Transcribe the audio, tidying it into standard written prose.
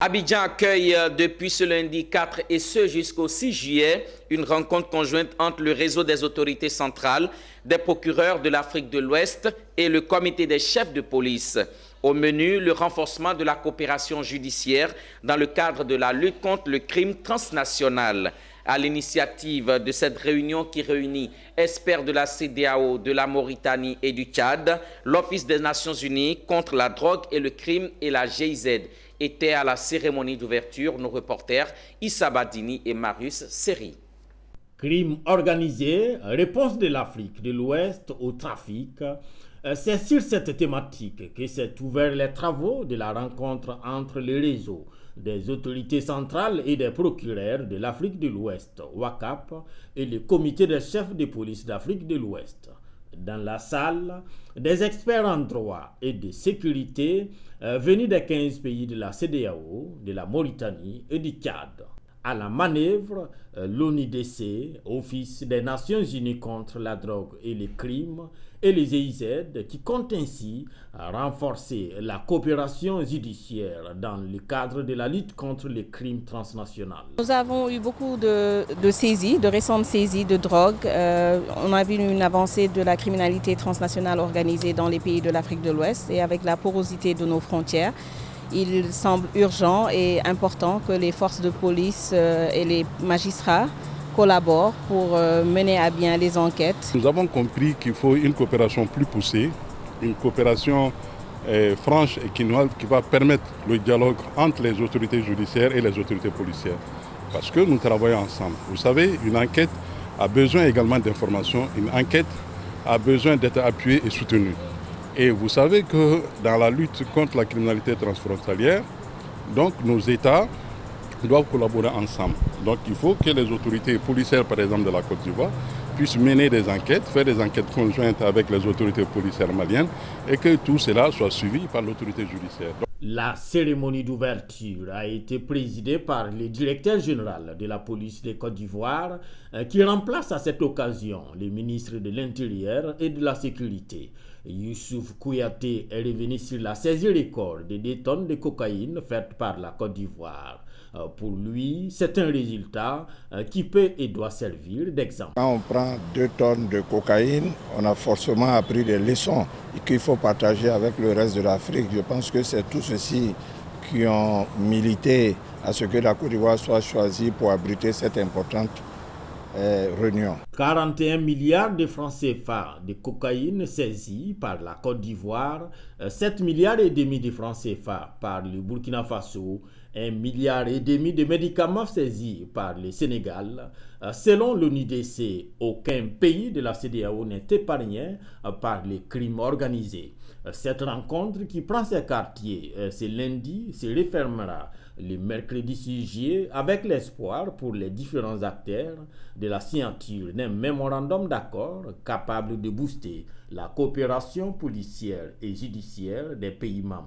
Abidjan accueille depuis ce lundi 4 et ce jusqu'au 6 juillet une rencontre conjointe entre le réseau des autorités centrales, des procureurs de l'Afrique de l'Ouest et le comité des chefs de police. Au menu, le renforcement de la coopération judiciaire dans le cadre de la lutte contre le crime transnational. À l'initiative de cette réunion qui réunit experts de la CEDEAO, de la Mauritanie et du Tchad, l'Office des Nations Unies contre la drogue et le crime et la GIZ étaient à la cérémonie d'ouverture nos reporters Issa Badini et Marius Seri. Crime organisé, réponse de l'Afrique de l'Ouest au trafic. C'est sur cette thématique que s'est ouvert les travaux de la rencontre entre le réseau des autorités centrales et des procureurs de l'Afrique de l'Ouest, WACAP, et le comité des chefs de police d'Afrique de l'Ouest. Dans la salle, des experts en droit et de sécurité venus des 15 pays de la CEDEAO, de la Mauritanie et du Tchad. À la manœuvre, l'ONIDC, Office des Nations Unies contre la drogue et les crimes, et les GIZ, qui comptent ainsi renforcer la coopération judiciaire dans le cadre de la lutte contre les crimes transnationaux. Nous avons eu beaucoup de saisies, de récentes saisies de drogue. On a vu une avancée de la criminalité transnationale organisée dans les pays de l'Afrique de l'Ouest et avec la porosité de nos frontières. Il semble urgent et important que les forces de police et les magistrats collaborent pour mener à bien les enquêtes. Nous avons compris qu'il faut une coopération plus poussée, une coopération franche et qui va permettre le dialogue entre les autorités judiciaires et les autorités policières. Parce que nous travaillons ensemble. Vous savez, une enquête a besoin également d'informations, une enquête a besoin d'être appuyée et soutenue. Et vous savez que dans la lutte contre la criminalité transfrontalière, donc nos États doivent collaborer ensemble. Donc il faut que les autorités policières, par exemple de la Côte d'Ivoire, puissent mener des enquêtes, faire des enquêtes conjointes avec les autorités policières maliennes et que tout cela soit suivi par l'autorité judiciaire. La cérémonie d'ouverture a été présidée par le directeur général de la police de Côte d'Ivoire qui remplace à cette occasion le ministre de l'Intérieur et de la Sécurité. Youssouf Kouyaté est revenu sur la saisie record de 2 tonnes de cocaïne faite par la Côte d'Ivoire. Pour lui, c'est un résultat qui peut et doit servir d'exemple. Quand on prend 2 tonnes de cocaïne, on a forcément appris des leçons qu'il faut partager avec le reste de l'Afrique. Je pense que c'est tous ceux-ci qui ont milité à ce que la Côte d'Ivoire soit choisie pour abriter cette importante réunion. 41 milliards de francs CFA de cocaïne saisis par la Côte d'Ivoire, 7 milliards et demi de francs CFA par le Burkina Faso, 1 milliard et demi de médicaments saisis par le Sénégal. Selon l'ONIDC, aucun pays de la CEDEAO n'est épargné par les crimes organisés. Cette rencontre qui prend ses quartiers ce lundi se refermera le mercredi 6 juillet avec l'espoir pour les différents acteurs de la signature d'un mémorandum d'accord capable de booster la coopération policière et judiciaire des pays membres.